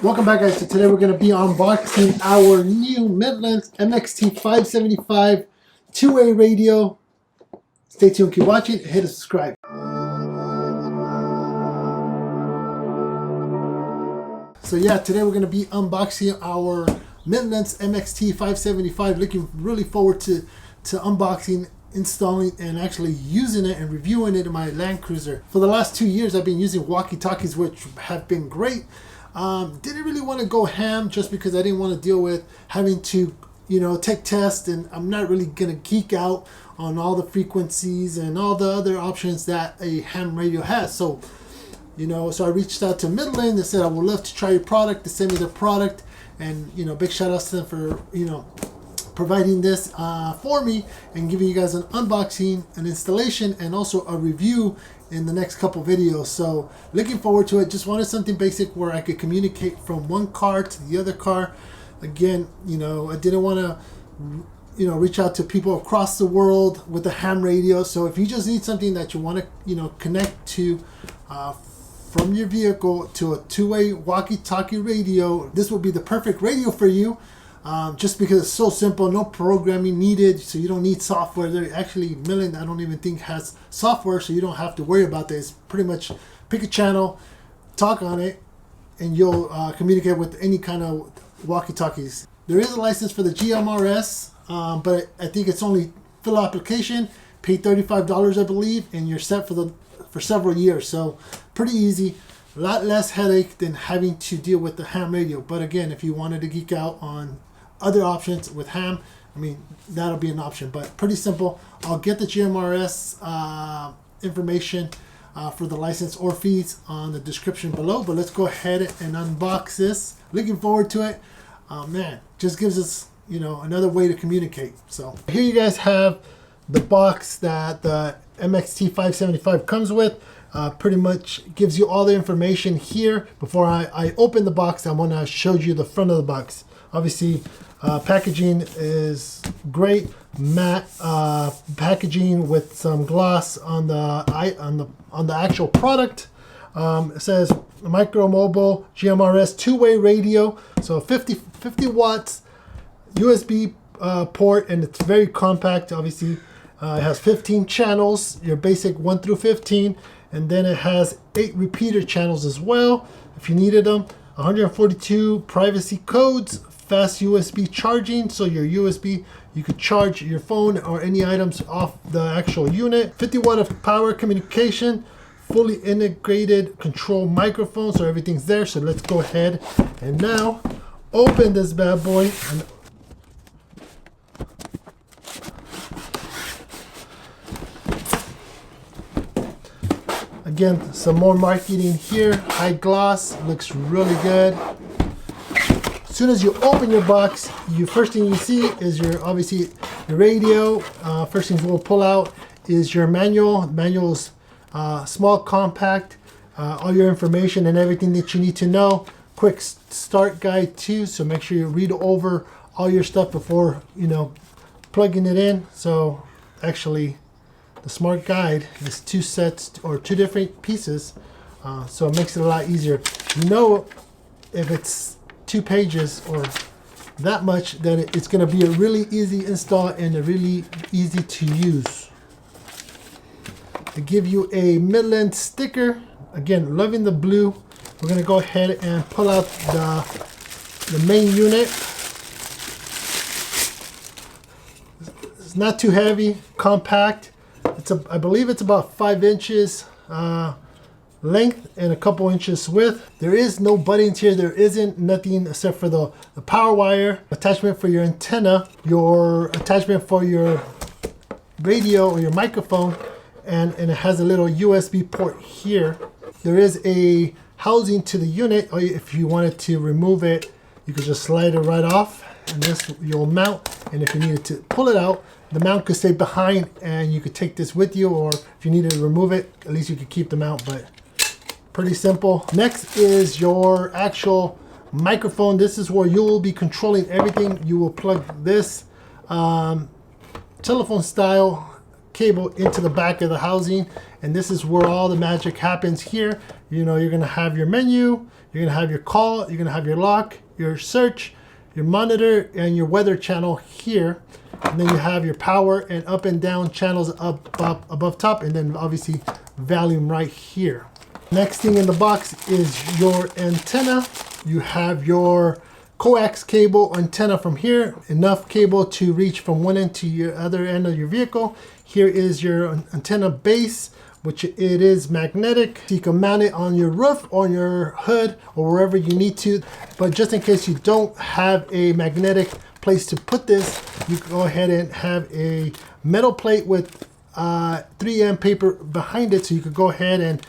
Welcome back, guys. So today we're going to be unboxing our new Midland MXT575 two-way radio. Stay tuned, keep watching, hit a subscribe. So yeah, today we're going to be unboxing our Midland's MXT575. Looking really forward to unboxing, installing, and actually using it and reviewing it in my Land Cruiser. For the last 2 years, I've been using walkie-talkies, which have been great. Didn't really want to go ham just because I didn't want to deal with having to, take tests, and I'm not really going to geek out on all the frequencies and all the other options that a ham radio has. So, so I reached out to Midland and said, I would love to try your product. They sent me their product, and, big shout outs to them for, providing this for me and giving you guys an unboxing, an installation, and also a review in the next couple videos. So looking forward to it. Just wanted something basic where I could communicate from one car to the other car. Again, I didn't want to reach out to people across the world with a ham radio. So if you just need something that you want to connect to from your vehicle to a two-way walkie-talkie radio, this will be the perfect radio for you. Just because it's so simple, no programming needed, so you don't need software. There actually, Midland, I don't even think has software, so you don't have to worry about this. Pretty much pick a channel, talk on it, and you'll communicate with any kind of walkie-talkies. There is a license for the GMRS, but I think it's only fill application, pay $35, I believe, and you're set for several years. So pretty easy. A lot less headache than having to deal with the ham radio. But again, if you wanted to geek out on other options with ham, that'll be an option, but pretty simple. I'll get the GMRS information for the license or fees on the description below, but let's go ahead and unbox this. Looking forward to it. Man, just gives us another way to communicate. So here you guys have the box that the MXT575 comes with. Pretty much gives you all the information here. Before I open the box, I want to show you the front of the box. Obviously, packaging is great, matte packaging with some gloss on the actual product. It says micro mobile GMRS two-way radio, so 50 watts USB port, and it's very compact. Obviously, it has 15 channels, your basic 1 through 15, and then it has 8 repeater channels as well if you needed them. 142 privacy codes. Fast USB charging, so your USB, you could charge your phone or any items off the actual unit. 50 watt of power communication, fully integrated control microphone, so everything's there. So let's go ahead and now open this bad boy. And again, some more marketing here. High gloss, looks really good. As soon as you open your box, first thing you see is obviously the radio. First thing we'll pull out is your manual. The manual is small, compact, all your information and everything that you need to know. Quick start guide too, so make sure you read over all your stuff before plugging it in. So actually, the smart guide is 2 sets or 2 different pieces, so it makes it a lot easier. If it's 2 pages or that much, then it's going to be a really easy install and a really easy to use. They give you a Midland sticker. Again, loving the blue. We're going to go ahead and pull out the main unit. It's not too heavy, compact. I believe it's about 5 inches length and a couple inches width. There is no buttons here. There isn't nothing except for the power wire, attachment for your antenna, your attachment for your radio or your microphone, and it has a little USB port here. There is a housing to the unit, or if you wanted to remove it, you could just slide it right off, and this you'll mount. And if you needed to pull it out, the mount could stay behind and you could take this with you, or if you needed to remove it, at least you could keep the mount. But pretty simple. Next is your actual microphone. This is where you will be controlling everything. You will plug this telephone style cable into the back of the housing, and this is where all the magic happens here. You're going to have your menu, You're going to have your call, you're going to have your lock, your search, your monitor, and your weather channel here. And then you have your power and up and down channels above top, and then obviously volume right here. Next thing in the box is your antenna. You have your coax cable antenna from here, enough cable to reach from one end to your other end of your vehicle. Here is your antenna base, which it is magnetic. So you can mount it on your roof or on your hood or wherever you need to. But just in case you don't have a magnetic place to put this, you can go ahead and have a metal plate with 3M paper behind it. So you could go ahead and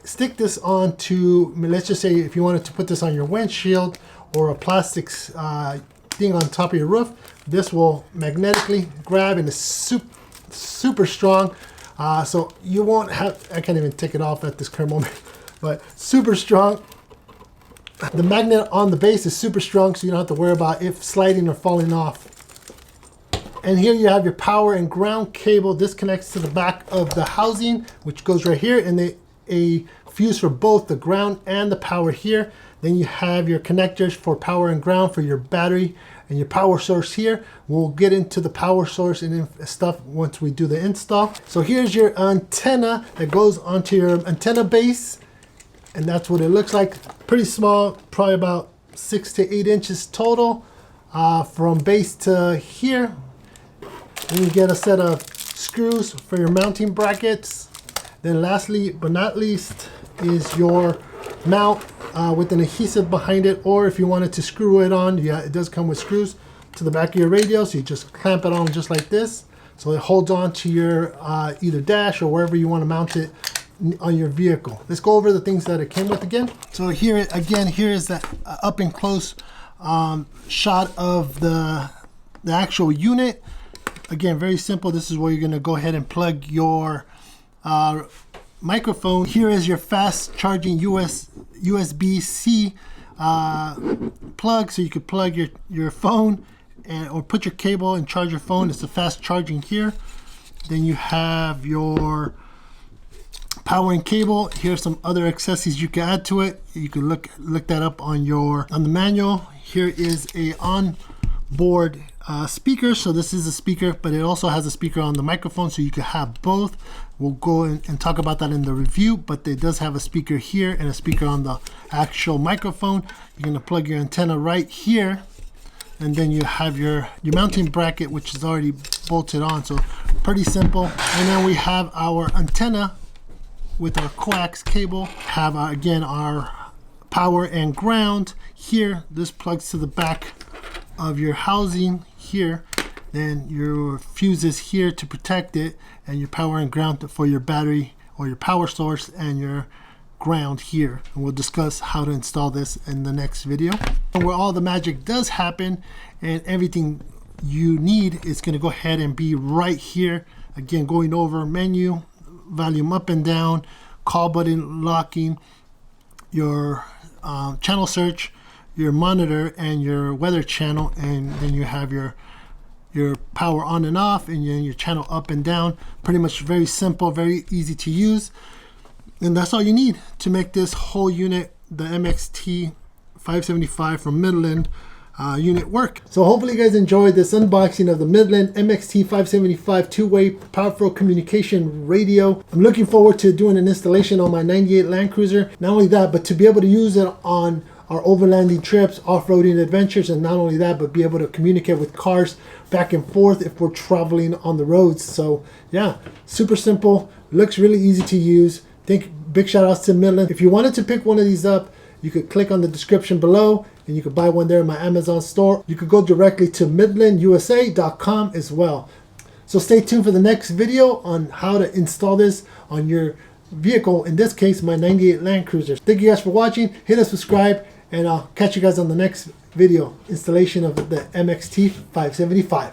stick this onto, let's just say if you wanted to put this on your windshield or a plastic thing on top of your roof, this will magnetically grab, and it's super strong. So you won't have, I can't even take it off at this current moment, but super strong. The magnet on the base is super strong, so you don't have to worry about it sliding or falling off. And here you have your power and ground cable. This connects to the back of the housing, which goes right here, and a fuse for both the ground and the power here. Then you have your connectors for power and ground for your battery and your power source here. We'll get into the power source and stuff once we do the install. So here's your antenna that goes onto your antenna base, and that's what it looks like. Pretty small, probably about 6 to 8 inches total from base to here. Then you get a set of screws for your mounting brackets. Then lastly but not least is your mount with an adhesive behind it, or if you wanted to screw it on, yeah, it does come with screws to the back of your radio, so you just clamp it on just like this, so it holds on to your either dash or wherever you want to mount it on your vehicle. Let's go over the things that it came with again. So here is that up and close shot of the actual unit. Again, very simple. This is where you're going to go ahead and plug your microphone. Here is your fast charging USB-C plug, so you could plug your phone or put your cable and charge your phone. It's a fast charging here. Then you have your powering cable. Here's some other accessories you can add to it. You can look that up on the manual. Here is a onboard speaker. So this is a speaker, but it also has a speaker on the microphone, so you can have both. We'll go and talk about that in the review, but it does have a speaker here and a speaker on the actual microphone. You're going to plug your antenna right here, and then you have your mounting bracket, which is already bolted on, so pretty simple. And then we have our antenna with our coax cable. Have again our power and ground here. This plugs to the back of your housing here. Then your fuses here to protect it, and your power and ground for your battery or your power source, and your ground here. And we'll discuss how to install this in the next video. Where all the magic does happen and everything you need is going to go ahead and be right here. Again, going over menu, volume up and down, call button locking, your channel search, your monitor, and your weather channel, and then you have your power on and off, and your channel up and down. Pretty much very simple, very easy to use, and that's all you need to make this whole unit, the MXT575 from Midland unit, work. So hopefully you guys enjoyed this unboxing of the Midland MXT575 two-way powerful communication radio. I'm looking forward to doing an installation on my 98 Land Cruiser. Not only that, but to be able to use it on our overlanding trips, off-roading adventures, and not only that, but be able to communicate with cars back and forth if we're traveling on the roads. So yeah, super simple, looks really easy to use. Big shout outs to Midland. If you wanted to pick one of these up, you could click on the description below and you could buy one there in my Amazon store. You could go directly to midlandusa.com as well. So stay tuned for the next video on how to install this on your vehicle, in this case my 98 Land Cruiser. Thank you guys for watching. Hit us subscribe, and I'll catch you guys on the next video installation of the MXT575.